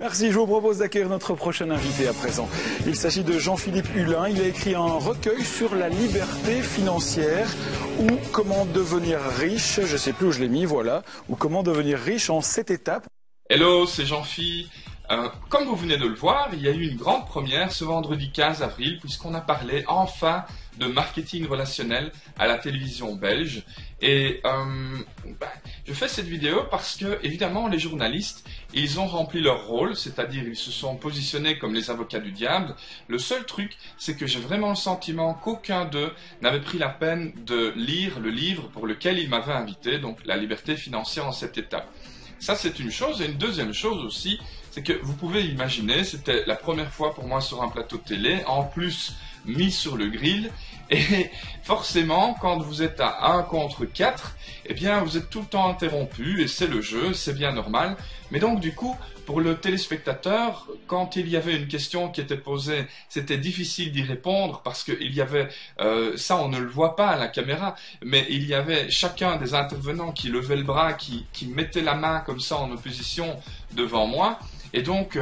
Merci, je vous propose d'accueillir notre prochain invité à présent. Il s'agit de Jean-Philippe Hulin. Il a écrit un recueil sur la liberté financière ou comment devenir riche, je ne sais plus où je l'ai mis, voilà, ou comment devenir riche en 7 étapes. Hello, c'est Jean-Phi. Comme vous venez de le voir, il y a eu une grande première ce vendredi 15 avril puisqu'on a parlé enfin de marketing relationnel à la télévision belge. Et je fais cette vidéo parce que, évidemment, les journalistes, ils ont rempli leur rôle, c'est-à-dire ils se sont positionnés comme les avocats du diable. Le seul truc, c'est que j'ai vraiment le sentiment qu'aucun d'eux n'avait pris la peine de lire le livre pour lequel ils m'avaient invité, donc La liberté financière en 7 étapes. Ça, c'est une chose. Et une deuxième chose aussi, c'est que vous pouvez imaginer, c'était la première fois pour moi sur un plateau de télé, en plus mis sur le grill. Et forcément, quand vous êtes à 1 contre 4, eh bien, vous êtes tout le temps interrompu, et c'est le jeu, c'est bien normal. Mais donc, du coup, pour le téléspectateur, quand il y avait une question qui était posée, c'était difficile d'y répondre parce qu'il y avait, ça on ne le voit pas à la caméra, mais il y avait chacun des intervenants qui levait le bras, qui mettait la main comme ça en opposition devant moi. Et donc,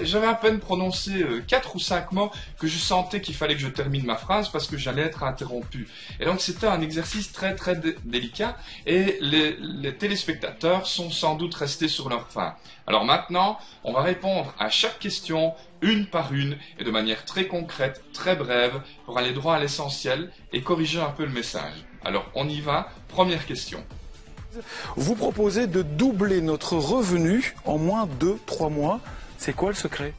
j'avais à peine prononcé 4 ou 5 mots que je sentais qu'il fallait que je termine ma phrase parce que j'allais être interrompu. Et donc, c'était un exercice très très délicat et les téléspectateurs sont sans doute restés sur leur faim. Alors maintenant, on va répondre à chaque question une par une et de manière très concrète, très brève pour aller droit à l'essentiel et corriger un peu le message. Alors, on y va. Première question. Vous proposez de doubler notre revenu en moins de 3 mois. C'est quoi le secret?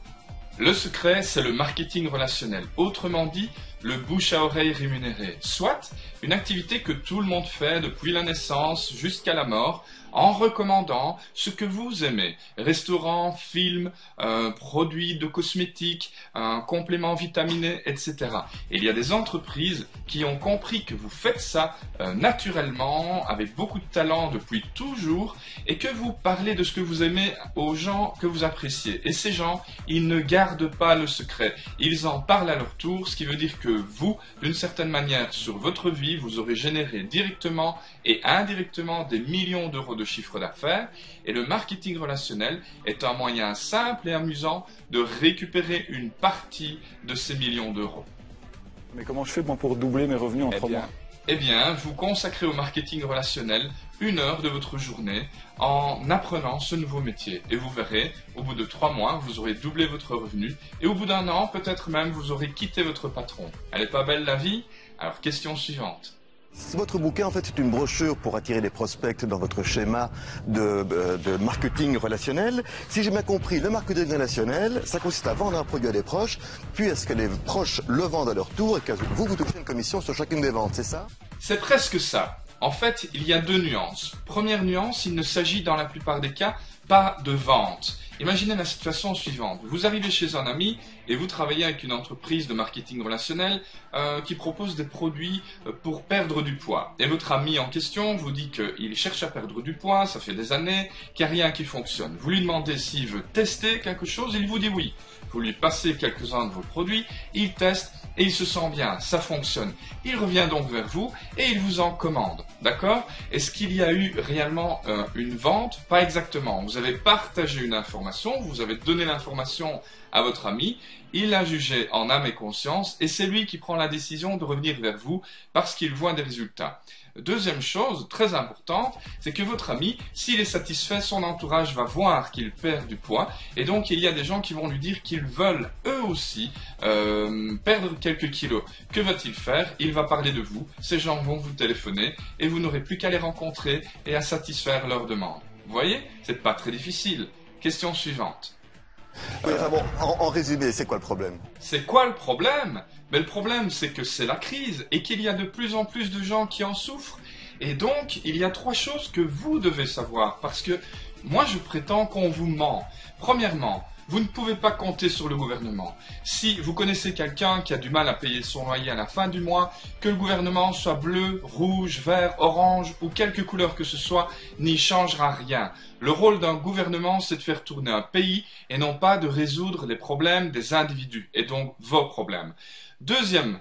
Le secret, c'est le marketing relationnel. Autrement dit, le bouche à oreille rémunéré. Soit une activité que tout le monde fait depuis la naissance jusqu'à la mort, en recommandant ce que vous aimez. Restaurants, films, produits de cosmétiques, compléments vitaminés, etc. Et il y a des entreprises qui ont compris que vous faites ça naturellement, avec beaucoup de talent depuis toujours, et que vous parlez de ce que vous aimez aux gens que vous appréciez. Et ces gens, ils ne gardent pas le secret. Ils en parlent à leur tour, ce qui veut dire que vous, d'une certaine manière, sur votre vie, vous aurez généré directement et indirectement des millions d'euros de chiffre d'affaires, et le marketing relationnel est un moyen simple et amusant de récupérer une partie de ces millions d'euros. Mais comment je fais moi pour doubler mes revenus en 3 mois? Eh bien, vous consacrez au marketing relationnel 1 heure de votre journée en apprenant ce nouveau métier. Et vous verrez, au bout de 3 mois, vous aurez doublé votre revenu. Et au bout d'1 an, peut-être même, vous aurez quitté votre patron. Elle est pas belle la vie? Alors, question suivante. Votre bouquin, en fait, c'est une brochure pour attirer les prospects dans votre schéma de marketing relationnel. Si j'ai bien compris, le marketing relationnel, ça consiste à vendre un produit à des proches, puis est-ce que les proches le vendent à leur tour et que vous touchez une commission sur chacune des ventes, c'est ça? C'est presque ça. En fait, il y a 2 nuances. Première nuance, il ne s'agit dans la plupart des cas pas de vente. Imaginez la situation suivante. Vous arrivez chez un ami et vous travaillez avec une entreprise de marketing relationnel qui propose des produits pour perdre du poids. Et votre ami en question vous dit qu'il cherche à perdre du poids, ça fait des années, qu'il n'y a rien qui fonctionne. Vous lui demandez s'il veut tester quelque chose, il vous dit oui. Vous lui passez quelques-uns de vos produits, il teste et il se sent bien, ça fonctionne. Il revient donc vers vous et il vous en commande, d'accord? Est-ce qu'il y a eu réellement une vente? Pas exactement. Vous avez partagé une information, vous avez donné l'information à votre ami, il l'a jugé en âme et conscience et c'est lui qui prend la décision de revenir vers vous parce qu'il voit des résultats. Deuxième chose très importante, c'est que votre ami, s'il est satisfait, son entourage va voir qu'il perd du poids et donc il y a des gens qui vont lui dire qu'ils veulent eux aussi perdre quelques kilos. Que va-t-il faire? Il va parler de vous, ces gens vont vous téléphoner et vous n'aurez plus qu'à les rencontrer et à satisfaire leurs demandes. Vous voyez? C'est pas très difficile. Question suivante. Oui, enfin bon, en résumé, c'est quoi le problème? C'est quoi le problème? Mais le problème, c'est que c'est la crise et qu'il y a de plus en plus de gens qui en souffrent. Et donc, il y a 3 choses que vous devez savoir. Parce que moi, je prétends qu'on vous ment. Premièrement, vous ne pouvez pas compter sur le gouvernement. Si vous connaissez quelqu'un qui a du mal à payer son loyer à la fin du mois, que le gouvernement soit bleu, rouge, vert, orange ou quelque couleur que ce soit, n'y changera rien. Le rôle d'un gouvernement, c'est de faire tourner un pays et non pas de résoudre les problèmes des individus et donc vos problèmes. Deuxième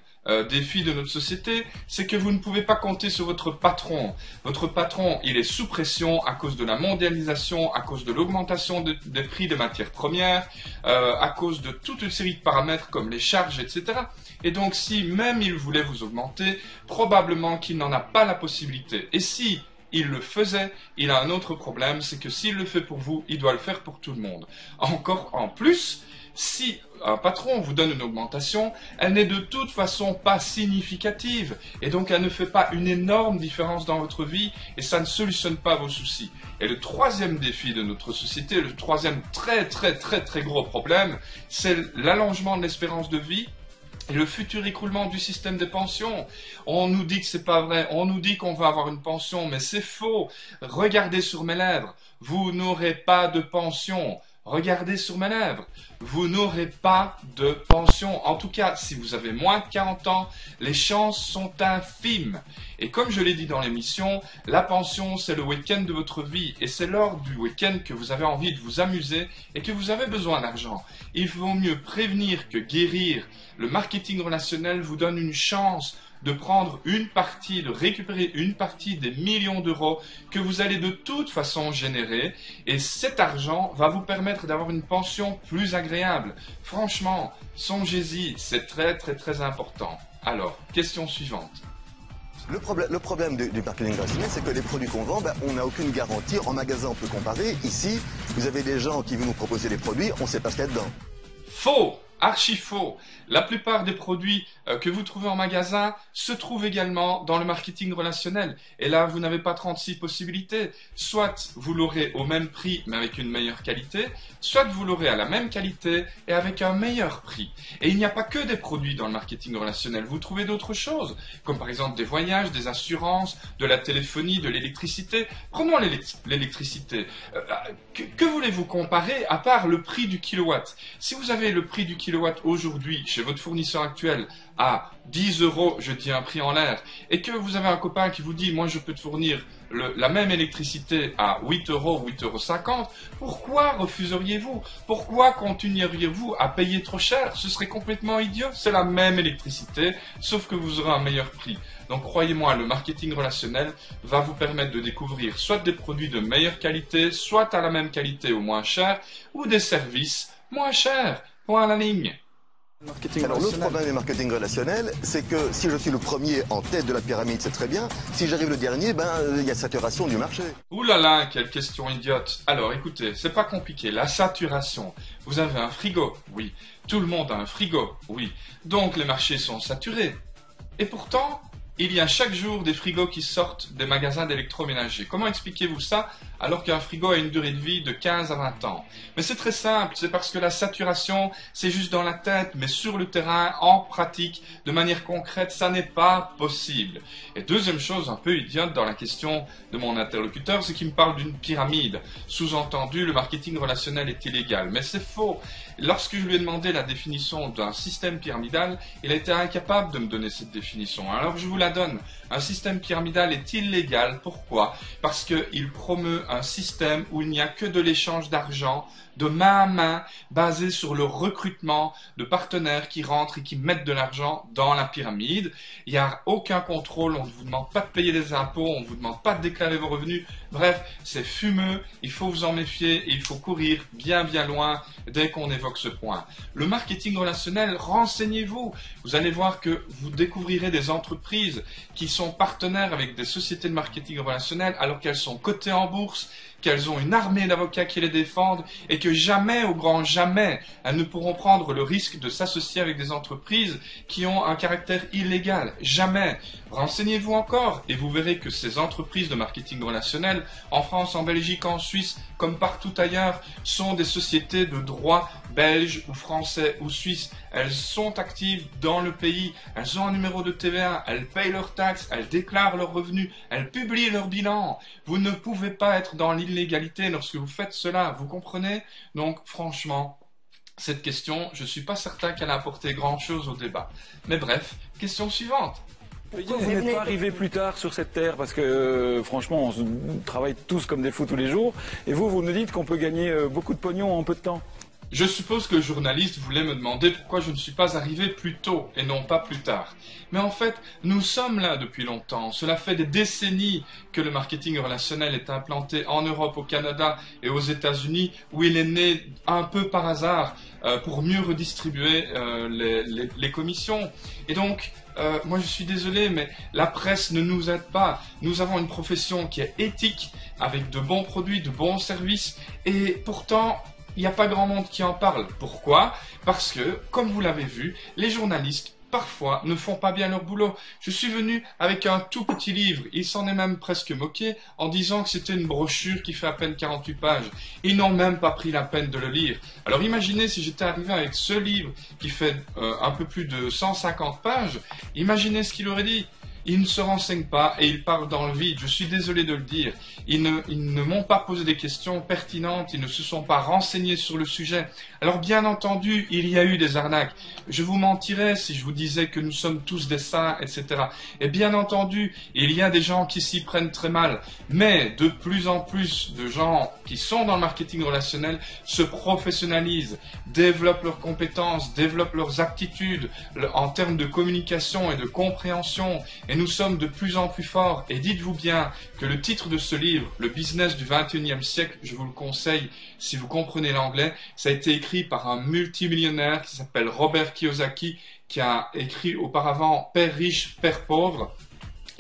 défi de notre société, c'est que vous ne pouvez pas compter sur votre patron. Votre patron, il est sous pression à cause de la mondialisation, à cause de l'augmentation des prix des matières premières, à cause de toute une série de paramètres comme les charges, etc. Et donc, si même il voulait vous augmenter, probablement qu'il n'en a pas la possibilité. Et si il le faisait, il a un autre problème, c'est que s'il le fait pour vous, il doit le faire pour tout le monde. Encore en plus, si un patron vous donne une augmentation, elle n'est de toute façon pas significative et donc elle ne fait pas une énorme différence dans votre vie et ça ne solutionne pas vos soucis. Et le troisième défi de notre société, le troisième très gros problème, c'est l'allongement de l'espérance de vie et le futur écroulement du système des pensions. On nous dit que c'est pas vrai, on nous dit qu'on va avoir une pension, mais c'est faux. Regardez sur mes lèvres, vous n'aurez pas de pension. Regardez sur mes lèvres, vous n'aurez pas de pension. En tout cas, si vous avez moins de 40 ans, les chances sont infimes. Et comme je l'ai dit dans l'émission, la pension, c'est le week-end de votre vie. Et c'est lors du week-end que vous avez envie de vous amuser et que vous avez besoin d'argent. Il vaut mieux prévenir que guérir. Le marketing relationnel vous donne une chance de prendre une partie, de récupérer une partie des millions d'euros que vous allez de toute façon générer et cet argent va vous permettre d'avoir une pension plus agréable. Franchement, songez-y, c'est très important. Alors, question suivante. Le problème du marketing relationnel, c'est que les produits qu'on vend, on n'a aucune garantie. En magasin, on peut comparer. Ici, vous avez des gens qui vont nous proposer des produits, on ne sait pas ce qu'il y a dedans. Faux! Archi faux. La plupart des produits que vous trouvez en magasin se trouvent également dans le marketing relationnel. Et là, vous n'avez pas 36 possibilités. Soit vous l'aurez au même prix, mais avec une meilleure qualité, soit vous l'aurez à la même qualité et avec un meilleur prix. Et il n'y a pas que des produits dans le marketing relationnel. Vous trouvez d'autres choses, comme par exemple des voyages, des assurances, de la téléphonie, de l'électricité. Prenons l'électricité. Que voulez-vous comparer à part le prix du kilowatt? Si vous avez le prix du kilowatt aujourd'hui chez votre fournisseur actuel à 10 euros, je dis un prix en l'air, et que vous avez un copain qui vous dit, moi je peux te fournir la même électricité à 8 euros, 8,50 €, pourquoi refuseriez-vous? Pourquoi continueriez-vous à payer trop cher? Ce serait complètement idiot, c'est la même électricité, sauf que vous aurez un meilleur prix. Donc croyez-moi, le marketing relationnel va vous permettre de découvrir soit des produits de meilleure qualité, soit à la même qualité ou moins cher, ou des services moins chers. Point à la ligne. Alors l'autre problème du marketing relationnel, c'est que si je suis le premier en tête de la pyramide, c'est très bien. Si j'arrive le dernier, il y a saturation du marché. Ouh là là, quelle question idiote. Alors écoutez, c'est pas compliqué. La saturation. Vous avez un frigo? Oui. Tout le monde a un frigo? Oui. Donc les marchés sont saturés. Et pourtant, il y a chaque jour des frigos qui sortent des magasins d'électroménager. Comment expliquez-vous ça alors qu'un frigo a une durée de vie de 15 à 20 ans? Mais c'est très simple, c'est parce que la saturation, c'est juste dans la tête, mais sur le terrain, en pratique, de manière concrète, ça n'est pas possible. Et deuxième chose un peu idiote dans la question de mon interlocuteur, c'est qu'il me parle d'une pyramide. Sous-entendu, le marketing relationnel est illégal. Mais c'est faux. Lorsque je lui ai demandé la définition d'un système pyramidal, il a été incapable de me donner cette définition. Alors je vous la donne. Un système pyramidal est illégal. Pourquoi? Parce qu'il promeut un système où il n'y a que de l'échange d'argent, de main à main, basé sur le recrutement de partenaires qui rentrent et qui mettent de l'argent dans la pyramide. Il n'y a aucun contrôle, on ne vous demande pas de payer des impôts, on ne vous demande pas de déclarer vos revenus. Bref, c'est fumeux, il faut vous en méfier et il faut courir bien loin dès qu'on évoque ce point. Le marketing relationnel, renseignez-vous. Vous allez voir que vous découvrirez des entreprises qui sont partenaires avec des sociétés de marketing relationnel alors qu'elles sont cotées en bourse, qu'elles ont une armée d'avocats qui les défendent et que jamais, au grand jamais, elles ne pourront prendre le risque de s'associer avec des entreprises qui ont un caractère illégal. Jamais. Renseignez-vous encore et vous verrez que ces entreprises de marketing relationnel, en France, en Belgique, en Suisse, comme partout ailleurs, sont des sociétés de droit belge ou français ou suisse. Elles sont actives dans le pays, elles ont un numéro de TVA, elles payent leurs taxes, elles déclarent leurs revenus, elles publient leur bilan. Vous ne pouvez pas être dans l'illégalité lorsque vous faites cela, vous comprenez? Donc franchement, cette question, je ne suis pas certain qu'elle a apporté grand-chose au débat. Mais bref, question suivante. Vous n'êtes pas arrivé plus tard sur cette terre parce que franchement, on travaille tous comme des fous tous les jours. Et vous nous dites qu'on peut gagner beaucoup de pognon en peu de temps. Je suppose que le journaliste voulait me demander pourquoi je ne suis pas arrivé plus tôt et non pas plus tard. Mais en fait, nous sommes là depuis longtemps. Cela fait des décennies que le marketing relationnel est implanté en Europe, au Canada et aux États-Unis, où il est né un peu par hasard pour mieux redistribuer les commissions. Et donc, moi je suis désolé, mais la presse ne nous aide pas. Nous avons une profession qui est éthique, avec de bons produits, de bons services, et pourtant, il n'y a pas grand monde qui en parle. Pourquoi? Parce que, comme vous l'avez vu, les journalistes, parfois, ne font pas bien leur boulot. Je suis venu avec un tout petit livre. Il s'en est même presque moqué en disant que c'était une brochure qui fait à peine 48 pages. Ils n'ont même pas pris la peine de le lire. Alors imaginez si j'étais arrivé avec ce livre qui fait un peu plus de 150 pages. Imaginez ce qu'il aurait dit. Ils ne se renseignent pas et ils parlent dans le vide. Je suis désolé de le dire. Ils ne m'ont pas posé des questions pertinentes. Ils ne se sont pas renseignés sur le sujet. Alors bien entendu, il y a eu des arnaques. Je vous mentirais si je vous disais que nous sommes tous des saints, etc. Et bien entendu, il y a des gens qui s'y prennent très mal. Mais de plus en plus de gens qui sont dans le marketing relationnel se professionnalisent, développent leurs compétences, développent leurs aptitudes en termes de communication et de compréhension. Et nous sommes de plus en plus forts. Et dites-vous bien que le titre de ce livre, Le business du 21e siècle, je vous le conseille si vous comprenez l'anglais, ça a été écrit par un multimillionnaire qui s'appelle Robert Kiyosaki, qui a écrit auparavant Père riche, Père pauvre.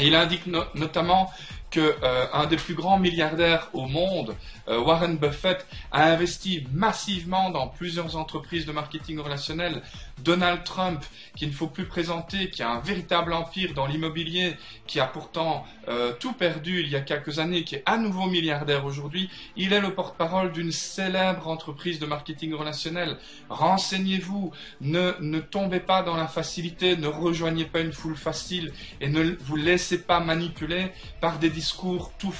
Et il indique notamment que un des plus grands milliardaires au monde, Warren Buffett, a investi massivement dans plusieurs entreprises de marketing relationnel. Donald Trump, qu'il ne faut plus présenter, qui a un véritable empire dans l'immobilier, qui a pourtant tout perdu il y a quelques années, qui est à nouveau milliardaire aujourd'hui, il est le porte-parole d'une célèbre entreprise de marketing relationnel. Renseignez-vous, ne tombez pas dans la facilité, ne rejoignez pas une foule facile et ne vous laissez pas manipuler par des discours tout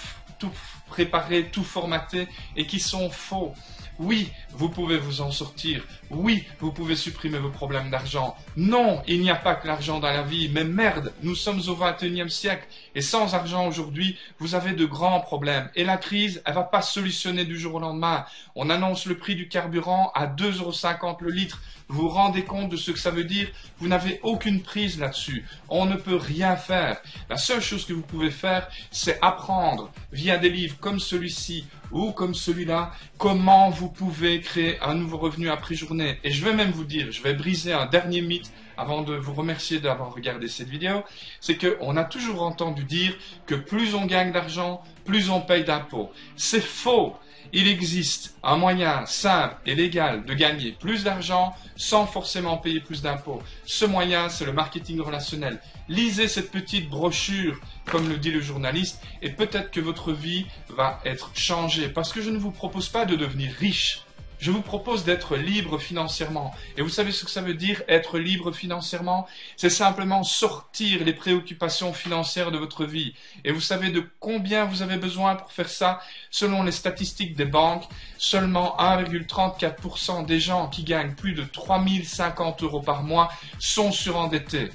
préparés, tout formatés et qui sont faux. Oui, vous pouvez vous en sortir. Oui, vous pouvez supprimer vos problèmes d'argent. Non, il n'y a pas que l'argent dans la vie. Mais merde, nous sommes au 21e siècle. Et sans argent aujourd'hui, vous avez de grands problèmes. Et la crise, elle va pas se solutionner du jour au lendemain. On annonce le prix du carburant à 2,50 € le litre. Vous vous rendez compte de ce que ça veut dire? Vous n'avez aucune prise là-dessus. On ne peut rien faire. La seule chose que vous pouvez faire, c'est apprendre via des livres comme celui-ci ou comme celui-là, comment vous pouvez créer un nouveau revenu après journée. Et je vais même vous dire, je vais briser un dernier mythe avant de vous remercier d'avoir regardé cette vidéo, c'est qu'on a toujours entendu dire que plus on gagne d'argent, plus on paye d'impôts. C'est faux! Il existe un moyen simple et légal de gagner plus d'argent sans forcément payer plus d'impôts. Ce moyen, c'est le marketing relationnel. Lisez cette petite brochure, comme le dit le journaliste, et peut-être que votre vie va être changée. Parce que je ne vous propose pas de devenir riche. Je vous propose d'être libre financièrement. Et vous savez ce que ça veut dire, être libre financièrement? C'est simplement sortir les préoccupations financières de votre vie. Et vous savez de combien vous avez besoin pour faire ça? Selon les statistiques des banques, seulement 1,34% des gens qui gagnent plus de 3050 € par mois sont surendettés.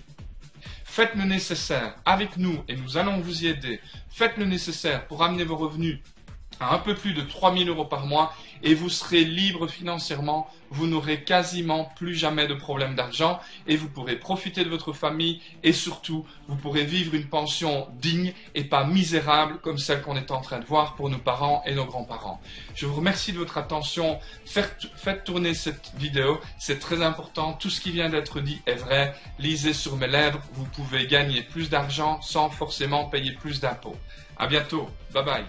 Faites le nécessaire avec nous et nous allons vous y aider. Faites le nécessaire pour amener vos revenus à un peu plus de 3000 € par mois et vous serez libre financièrement, vous n'aurez quasiment plus jamais de problème d'argent et vous pourrez profiter de votre famille et surtout, vous pourrez vivre une pension digne et pas misérable comme celle qu'on est en train de voir pour nos parents et nos grands-parents. Je vous remercie de votre attention, faites tourner cette vidéo, c'est très important, tout ce qui vient d'être dit est vrai, lisez sur mes lèvres, vous pouvez gagner plus d'argent sans forcément payer plus d'impôts. À bientôt, bye bye.